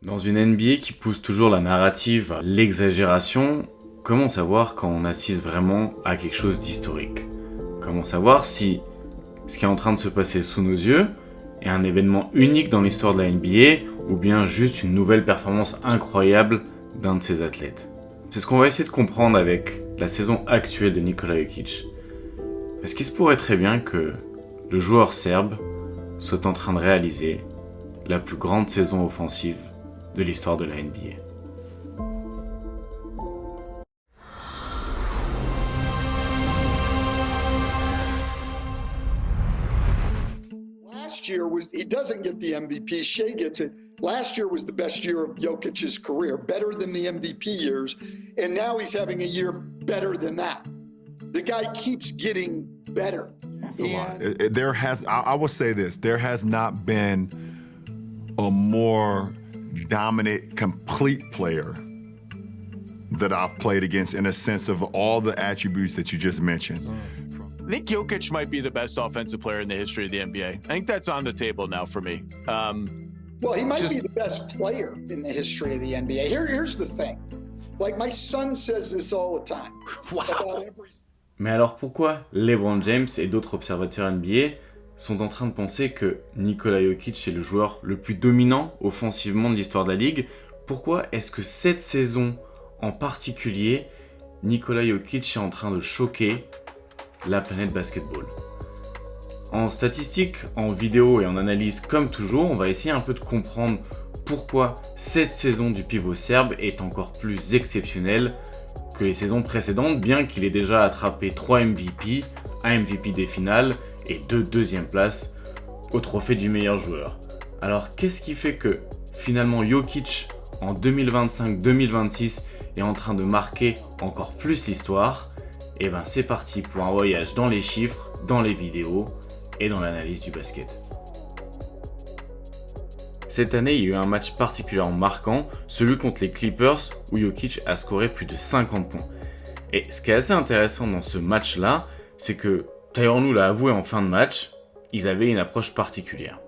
Dans une NBA qui pousse toujours la narrative à l'exagération, comment savoir quand on assiste vraiment à quelque chose d'historique? Comment savoir si ce qui est en train de se passer sous nos yeux est un événement unique dans l'histoire de la NBA ou bien juste une nouvelle performance incroyable d'un de ses athlètes? C'est ce qu'on va essayer de comprendre avec la saison actuelle de Nikola Jokic. Parce qu'il se pourrait très bien que le joueur serbe soit en train de réaliser la plus grande saison offensive de l'histoire de la NBA. Last year he doesn't get the MVP. Shea gets it. Last year was the best year of Jokic's career, better than the MVP years, and now he's having a year better than that. The guy keeps getting better. I will say this, there has not been a more dominant, complete player that I've played against in a sense of all the attributes that you just mentioned. I think Jokic might be the best offensive player in the history of the NBA. I think that's on the table now for me. Well, he might be the best player in the history of the NBA. Here's the thing. Like, my son says this all the time. Wow. Mais alors pourquoi LeBron James et d'autres observateurs NBA sont en train de penser que Nikola Jokic est le joueur le plus dominant offensivement de l'histoire de la Ligue? Pourquoi est-ce que cette saison en particulier, Nikola Jokic est en train de choquer la planète basketball? En statistique, en vidéo et en analyse comme toujours, on va essayer un peu de comprendre pourquoi cette saison du pivot serbe est encore plus exceptionnelle que les saisons précédentes, bien qu'il ait déjà attrapé 3 MVP, un MVP des finales et 2 deuxièmes places au trophée du meilleur joueur. Alors qu'est-ce qui fait que finalement Jokic en 2025-2026 est en train de marquer encore plus l'histoire? Et ben c'est parti pour un voyage dans les chiffres, dans les vidéos et dans l'analyse du basket. Cette année, il y a eu un match particulièrement marquant, celui contre les Clippers, où Jokic a scoré plus de 50 points. Et ce qui est assez intéressant dans ce match-là, c'est que Tyronn Lue l'a avoué en fin de match, ils avaient une approche particulière.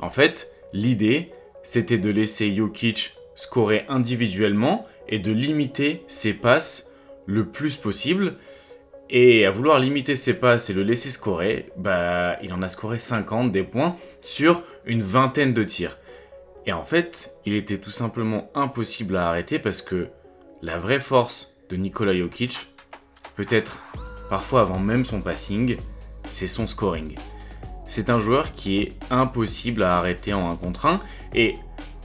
En fait, l'idée, c'était de laisser Jokic scorer individuellement et de limiter ses passes le plus possible. Et à vouloir limiter ses passes et le laisser scorer, il en a scoré 50 des points sur une vingtaine de tirs. Et en fait, il était tout simplement impossible à arrêter parce que la vraie force de Nikola Jokic, peut-être parfois avant même son passing, c'est son scoring. C'est un joueur qui est impossible à arrêter en 1 contre 1. Et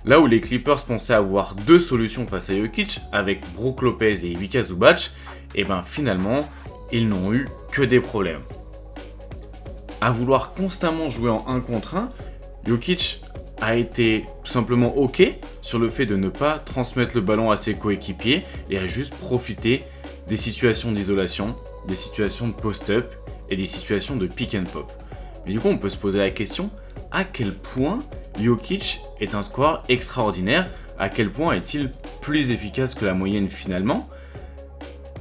là où les Clippers pensaient avoir 2 solutions face à Jokic, avec Brook Lopez et Ivica Zubac, finalement, ils n'ont eu que des problèmes. À vouloir constamment jouer en 1 contre 1, Jokic a été tout simplement OK sur le fait de ne pas transmettre le ballon à ses coéquipiers et a juste profité des situations d'isolation, des situations de post-up et des situations de pick and pop. Mais du coup, on peut se poser la question, à quel point Jokic est un scoreur extraordinaire? À quel point est-il plus efficace que la moyenne finalement?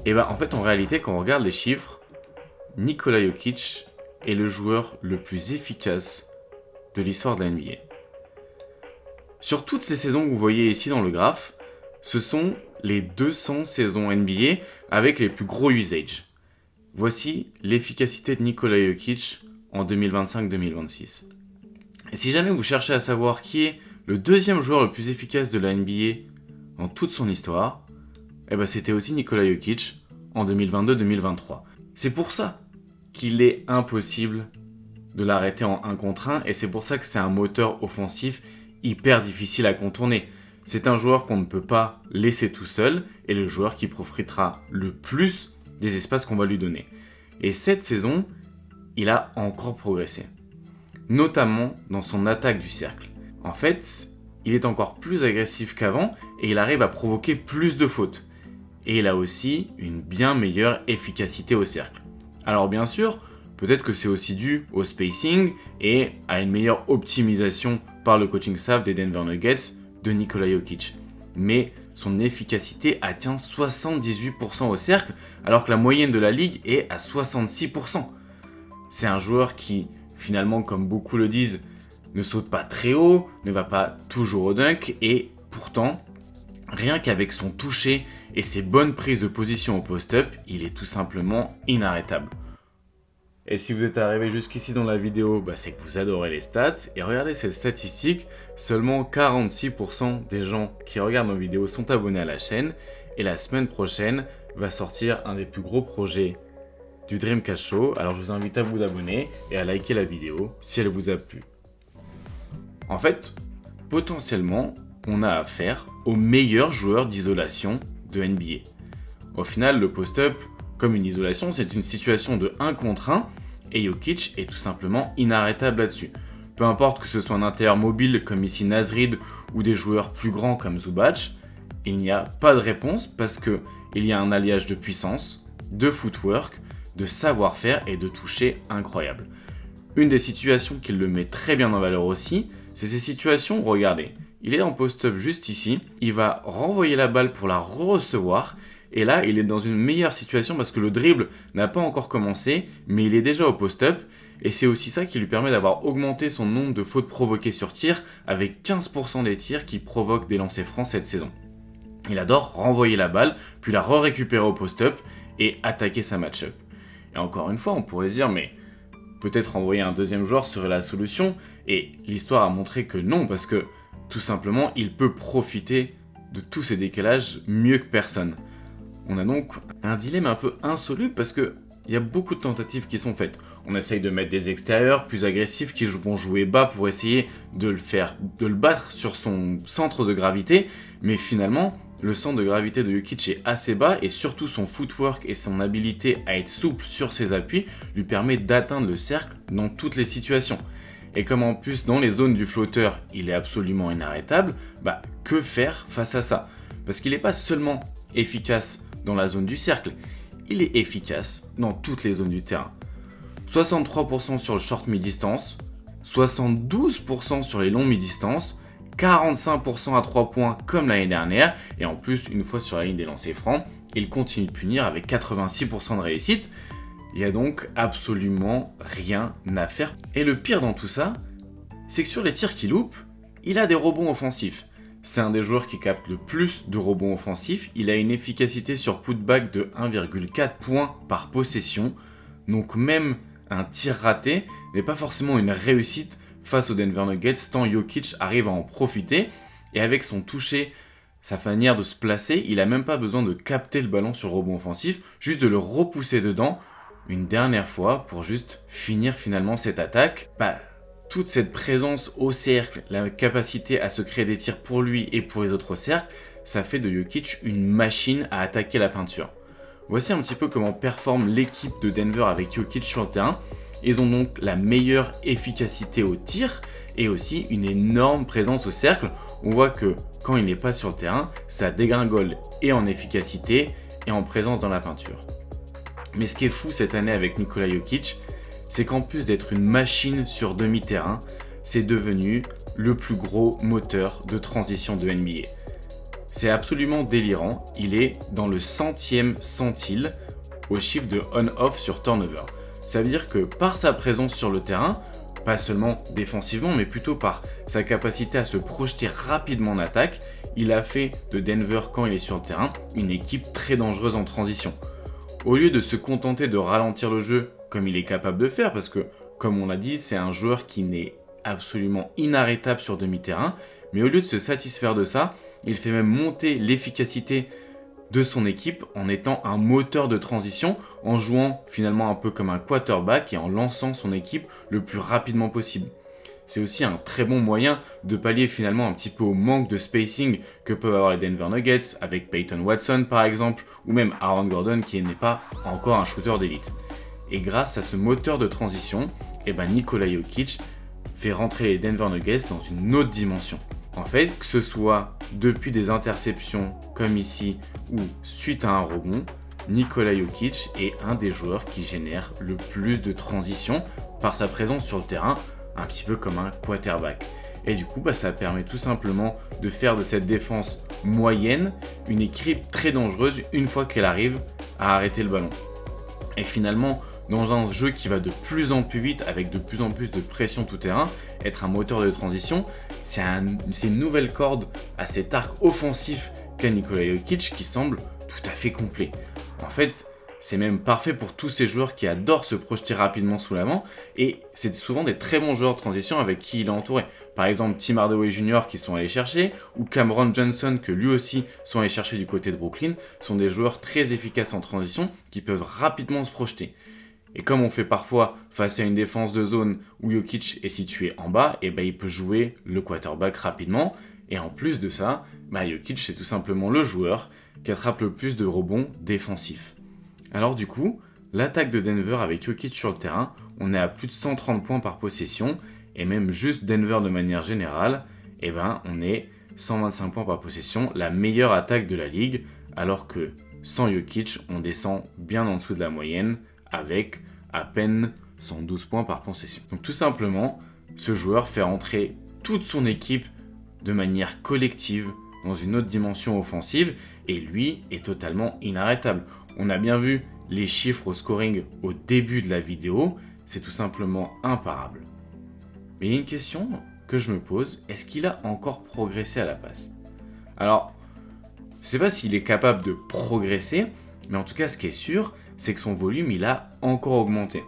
En fait, en réalité, quand on regarde les chiffres, Nikola Jokic est le joueur le plus efficace de l'histoire de la NBA. Sur toutes ces saisons que vous voyez ici dans le graphe, ce sont les 200 saisons NBA avec les plus gros usage. Voici l'efficacité de Nikola Jokic en 2025-2026. Et si jamais vous cherchez à savoir qui est le deuxième joueur le plus efficace de la NBA dans toute son histoire, c'était aussi Nikola Jokic en 2022-2023. C'est pour ça qu'il est impossible de l'arrêter en 1 contre 1 et c'est pour ça que c'est un moteur offensif hyper difficile à contourner. C'est un joueur qu'on ne peut pas laisser tout seul et le joueur qui profitera le plus des espaces qu'on va lui donner. Et cette saison, il a encore progressé, notamment dans son attaque du cercle. En fait, il est encore plus agressif qu'avant et il arrive à provoquer plus de fautes. Et il a aussi une bien meilleure efficacité au cercle. Alors bien sûr, peut-être que c'est aussi dû au spacing et à une meilleure optimisation par le coaching staff des Denver Nuggets de Nikola Jokic. Mais son efficacité atteint 78% au cercle, alors que la moyenne de la ligue est à 66%. C'est un joueur qui, finalement, comme beaucoup le disent, ne saute pas très haut, ne va pas toujours au dunk, et pourtant, rien qu'avec son toucher et ses bonnes prises de position au post-up, il est tout simplement inarrêtable. Et si vous êtes arrivé jusqu'ici dans la vidéo, c'est que vous adorez les stats. Et regardez cette statistique, seulement 46% des gens qui regardent nos vidéos sont abonnés à la chaîne. Et la semaine prochaine va sortir un des plus gros projets du Dreamcast Show. Alors je vous invite à vous abonner et à liker la vidéo si elle vous a plu. En fait, potentiellement, on a affaire au meilleur joueur d'isolation de NBA. Au final, le post-up, comme une isolation, c'est une situation de 1 contre 1 et Jokic est tout simplement inarrêtable là-dessus. Peu importe que ce soit un intérieur mobile comme ici Naz-Reid ou des joueurs plus grands comme Zubac, il n'y a pas de réponse parce qu'il y a un alliage de puissance, de footwork, de savoir-faire et de toucher incroyable. Une des situations qui le met très bien en valeur aussi, c'est ces situations, regardez, il est en post-up juste ici, il va renvoyer la balle pour la recevoir. Et là, il est dans une meilleure situation parce que le dribble n'a pas encore commencé, mais il est déjà au post-up. Et c'est aussi ça qui lui permet d'avoir augmenté son nombre de fautes provoquées sur tir, avec 15% des tirs qui provoquent des lancers francs cette saison. Il adore renvoyer la balle, puis la récupérer au post-up et attaquer sa match-up. Et encore une fois, on pourrait se dire, mais peut-être envoyer un deuxième joueur serait la solution. Et l'histoire a montré que non, parce que tout simplement, il peut profiter de tous ces décalages mieux que personne. On a donc un dilemme un peu insoluble parce qu'il y a beaucoup de tentatives qui sont faites. On essaye de mettre des extérieurs plus agressifs qui vont jouer bas pour essayer de le battre sur son centre de gravité, mais finalement, le centre de gravité de Jokic est assez bas et surtout son footwork et son habilité à être souple sur ses appuis lui permet d'atteindre le cercle dans toutes les situations. Et comme en plus dans les zones du flotteur, il est absolument inarrêtable, que faire face à ça? Parce qu'il n'est pas seulement efficace dans la zone du cercle, il est efficace dans toutes les zones du terrain. 63% sur le short mi-distance, 72% sur les longs mi-distance, 45% à 3 points comme l'année dernière, et en plus, une fois sur la ligne des lancers francs, il continue de punir avec 86% de réussite. Il n'y a donc absolument rien à faire. Et le pire dans tout ça, c'est que sur les tirs qu'il loupe, il a des rebonds offensifs. C'est un des joueurs qui capte le plus de rebonds offensifs. Il a une efficacité sur putback de 1,4 points par possession. Donc même un tir raté n'est pas forcément une réussite face aux Denver Nuggets, tant Jokic arrive à en profiter. Et avec son toucher, sa manière de se placer, il n'a même pas besoin de capter le ballon sur rebond offensif, juste de le repousser dedans une dernière fois pour juste finir finalement cette attaque. Toute cette présence au cercle, la capacité à se créer des tirs pour lui et pour les autres cercles, ça fait de Jokic une machine à attaquer la peinture. Voici un petit peu comment performe l'équipe de Denver avec Jokic sur le terrain. Ils ont donc la meilleure efficacité au tir et aussi une énorme présence au cercle. On voit que quand il n'est pas sur le terrain, ça dégringole et en efficacité et en présence dans la peinture. Mais ce qui est fou cette année avec Nikola Jokic, c'est qu'en plus d'être une machine sur demi-terrain, c'est devenu le plus gros moteur de transition de NBA. C'est absolument délirant, il est dans le 100e centile au chiffre de on-off sur turnover. Ça veut dire que par sa présence sur le terrain, pas seulement défensivement, mais plutôt par sa capacité à se projeter rapidement en attaque, il a fait de Denver, quand il est sur le terrain, une équipe très dangereuse en transition. Au lieu de se contenter de ralentir le jeu comme il est capable de faire, parce que, comme on l'a dit, c'est un joueur qui n'est absolument inarrêtable sur demi-terrain, mais au lieu de se satisfaire de ça, il fait même monter l'efficacité de son équipe en étant un moteur de transition, en jouant finalement un peu comme un quarterback et en lançant son équipe le plus rapidement possible. C'est aussi un très bon moyen de pallier finalement un petit peu au manque de spacing que peuvent avoir les Denver Nuggets avec Peyton Watson par exemple, ou même Aaron Gordon qui n'est pas encore un shooter d'élite. Et grâce à ce moteur de transition, Nikola Jokic fait rentrer les Denver Nuggets dans une autre dimension. En fait, que ce soit depuis des interceptions comme ici ou suite à un rebond, Nikola Jokic est un des joueurs qui génère le plus de transitions par sa présence sur le terrain, un petit peu comme un quarterback. Et du coup, ça permet tout simplement de faire de cette défense moyenne une équipe très dangereuse une fois qu'elle arrive à arrêter le ballon. Et finalement, dans un jeu qui va de plus en plus vite, avec de plus en plus de pression tout terrain, être un moteur de transition, c'est une nouvelle corde à cet arc offensif qu'a Nikola Jokic qui semble tout à fait complet. En fait, c'est même parfait pour tous ces joueurs qui adorent se projeter rapidement sous l'avant, et c'est souvent des très bons joueurs de transition avec qui il est entouré. Par exemple, Tim Hardaway Jr. qui sont allés chercher, ou Cameron Johnson que lui aussi sont allés chercher du côté de Brooklyn, sont des joueurs très efficaces en transition qui peuvent rapidement se projeter. Et comme on fait parfois face à une défense de zone où Jokic est situé en bas, et il peut jouer le quarterback rapidement. Et en plus de ça, Jokic c'est tout simplement le joueur qui attrape le plus de rebonds défensifs. Alors du coup, l'attaque de Denver avec Jokic sur le terrain, on est à plus de 130 points par possession, et même juste Denver de manière générale, on est 125 points par possession, la meilleure attaque de la ligue, alors que sans Jokic, on descend bien en dessous de la moyenne, avec à peine 112 points par possession. Donc tout simplement, ce joueur fait rentrer toute son équipe de manière collective dans une autre dimension offensive, et lui est totalement inarrêtable. On a bien vu les chiffres au scoring au début de la vidéo, c'est tout simplement imparable. Mais il y a une question que je me pose, est-ce qu'il a encore progressé à la passe ? Alors, je ne sais pas s'il est capable de progresser, mais en tout cas ce qui est sûr, c'est que son volume il a encore augmenté.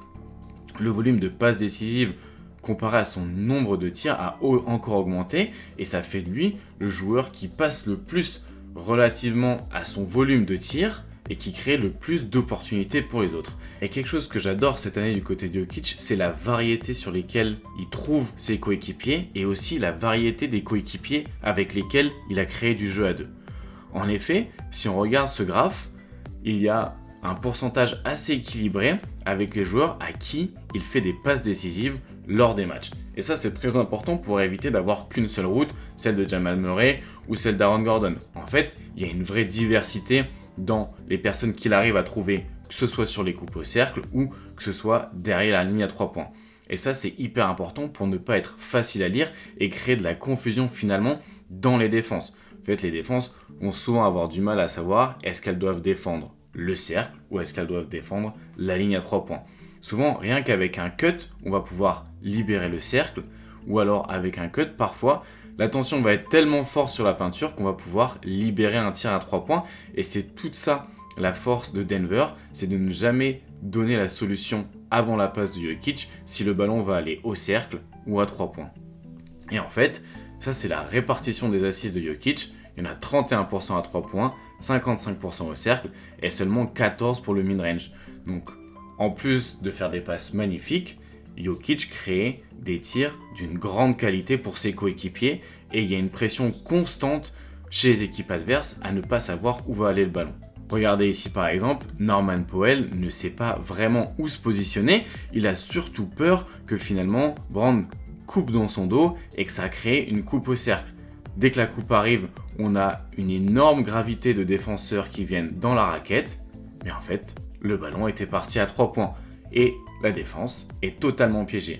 Le volume de passes décisives comparé à son nombre de tirs a encore augmenté, et ça fait de lui le joueur qui passe le plus relativement à son volume de tirs, et qui crée le plus d'opportunités pour les autres. Et quelque chose que j'adore cette année du côté de Jokic, c'est la variété sur lesquelles il trouve ses coéquipiers et aussi la variété des coéquipiers avec lesquels il a créé du jeu à deux. En effet, si on regarde ce graphe, il y a un pourcentage assez équilibré avec les joueurs à qui il fait des passes décisives lors des matchs. Et ça, c'est très important pour éviter d'avoir qu'une seule route, celle de Jamal Murray ou celle d'Aaron Gordon. En fait, il y a une vraie diversité dans les personnes qu'il arrive à trouver, que ce soit sur les coupes au cercle ou que ce soit derrière la ligne à 3 points. Et ça, c'est hyper important pour ne pas être facile à lire et créer de la confusion finalement dans les défenses. En fait, les défenses vont souvent avoir du mal à savoir est-ce qu'elles doivent défendre le cercle ou est-ce qu'elles doivent défendre la ligne à 3 points. Souvent, rien qu'avec un cut, on va pouvoir libérer le cercle, ou alors avec un cut, parfois, la tension va être tellement forte sur la peinture qu'on va pouvoir libérer un tir à 3 points. Et c'est toute ça, la force de Denver, c'est de ne jamais donner la solution avant la passe de Jokic si le ballon va aller au cercle ou à 3 points. Et en fait, ça c'est la répartition des assists de Jokic. Il y en a 31% à 3 points, 55% au cercle et seulement 14% pour le mid-range. Donc, en plus de faire des passes magnifiques, Jokic crée des tirs d'une grande qualité pour ses coéquipiers et il y a une pression constante chez les équipes adverses à ne pas savoir où va aller le ballon. Regardez ici par exemple, Norman Powell ne sait pas vraiment où se positionner, il a surtout peur que finalement Brand coupe dans son dos et que ça crée une coupe au cercle. Dès que la coupe arrive, on a une énorme gravité de défenseurs qui viennent dans la raquette, mais en fait, le ballon était parti à 3 points et la défense est totalement piégée.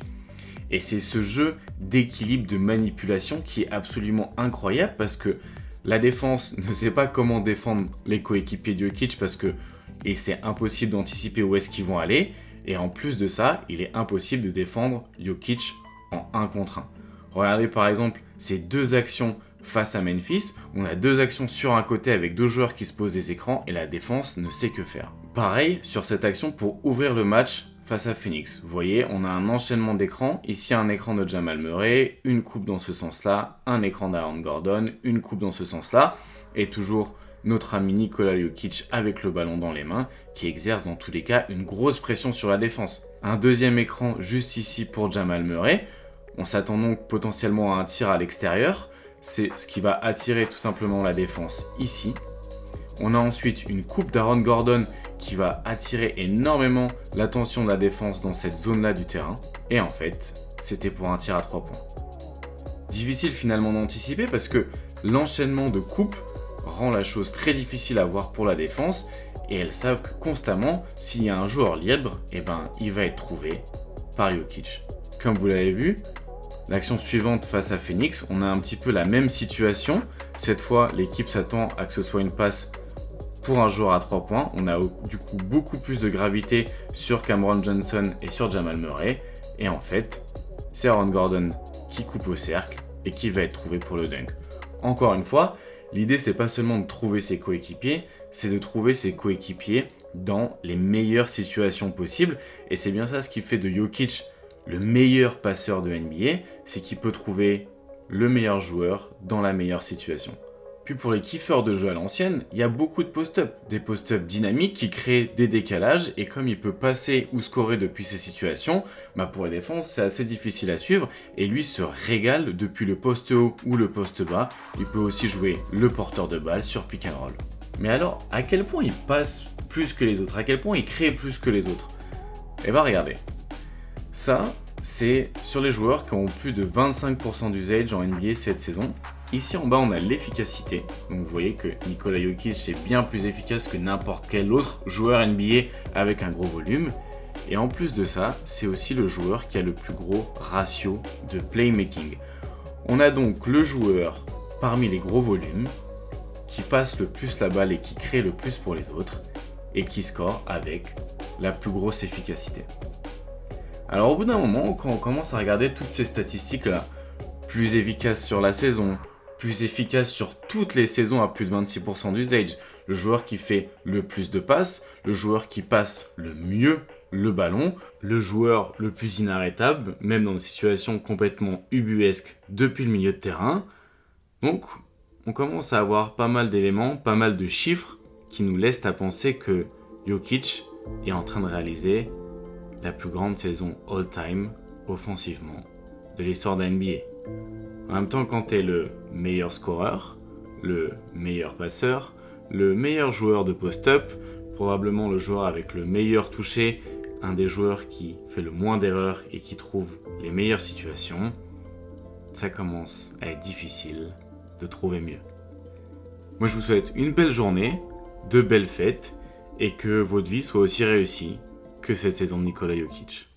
Et c'est ce jeu d'équilibre, de manipulation qui est absolument incroyable parce que la défense ne sait pas comment défendre les coéquipiers de Jokic et c'est impossible d'anticiper où est-ce qu'ils vont aller. Et en plus de ça, il est impossible de défendre Jokic en 1 contre 1. Regardez par exemple ces 2 actions face à Memphis. On a 2 actions sur un côté avec 2 joueurs qui se posent des écrans et la défense ne sait que faire. Pareil sur cette action pour ouvrir le match face à Phoenix. Vous voyez, on a un enchaînement d'écrans. Ici, un écran de Jamal Murray, une coupe dans ce sens-là, un écran d'Aaron Gordon, une coupe dans ce sens-là, et toujours notre ami Nikola Jokic avec le ballon dans les mains, qui exerce dans tous les cas une grosse pression sur la défense. Un deuxième écran juste ici pour Jamal Murray. On s'attend donc potentiellement à un tir à l'extérieur. C'est ce qui va attirer tout simplement la défense ici. On a ensuite une coupe d'Aaron Gordon qui va attirer énormément l'attention de la défense dans cette zone-là du terrain. Et en fait, c'était pour un tir à 3 points. Difficile finalement d'anticiper parce que l'enchaînement de coupes rend la chose très difficile à voir pour la défense. Et elles savent que constamment, s'il y a un joueur libre, il va être trouvé par Jokic. Comme vous l'avez vu, l'action suivante face à Phoenix, on a un petit peu la même situation. Cette fois, l'équipe s'attend à que ce soit une passe pour un joueur à 3 points. On a du coup beaucoup plus de gravité sur Cameron Johnson et sur Jamal Murray. Et en fait, c'est Aaron Gordon qui coupe au cercle et qui va être trouvé pour le dunk. Encore une fois, l'idée c'est pas seulement de trouver ses coéquipiers, c'est de trouver ses coéquipiers dans les meilleures situations possibles. Et c'est bien ça ce qui fait de Jokic le meilleur passeur de NBA, c'est qu'il peut trouver le meilleur joueur dans la meilleure situation. Puis pour les kiffeurs de jeu à l'ancienne, il y a beaucoup de post-up. Des post-up dynamiques qui créent des décalages, et comme il peut passer ou scorer depuis ces situations, pour les défenses c'est assez difficile à suivre, et lui se régale depuis le poste haut ou le poste bas. Il peut aussi jouer le porteur de balle sur pick and roll. Mais alors, à quel point il passe plus que les autres? À quel point il crée plus que les autres? Eh ben regardez. Ça, c'est sur les joueurs qui ont plus de 25% d'usage en NBA cette saison. Ici en bas, on a l'efficacité. Donc vous voyez que Nikola Jokic est bien plus efficace que n'importe quel autre joueur NBA avec un gros volume. Et en plus de ça, c'est aussi le joueur qui a le plus gros ratio de playmaking. On a donc le joueur parmi les gros volumes qui passe le plus la balle et qui crée le plus pour les autres et qui score avec la plus grosse efficacité. Alors au bout d'un moment, quand on commence à regarder toutes ces statistiques-là, plus efficace sur la saison, plus efficace sur toutes les saisons à plus de 26% d'usage, le joueur qui fait le plus de passes, le joueur qui passe le mieux le ballon, le joueur le plus inarrêtable, même dans des situations complètement ubuesques depuis le milieu de terrain. Donc on commence à avoir pas mal d'éléments, pas mal de chiffres qui nous laissent à penser que Jokic est en train de réaliser la plus grande saison all-time offensivement de l'histoire de la NBA. En même temps, quand tu es le meilleur scoreur, le meilleur passeur, le meilleur joueur de post-up, probablement le joueur avec le meilleur toucher, un des joueurs qui fait le moins d'erreurs et qui trouve les meilleures situations, ça commence à être difficile de trouver mieux. Moi je vous souhaite une belle journée, de belles fêtes et que votre vie soit aussi réussie que cette saison de Nikola Jokic.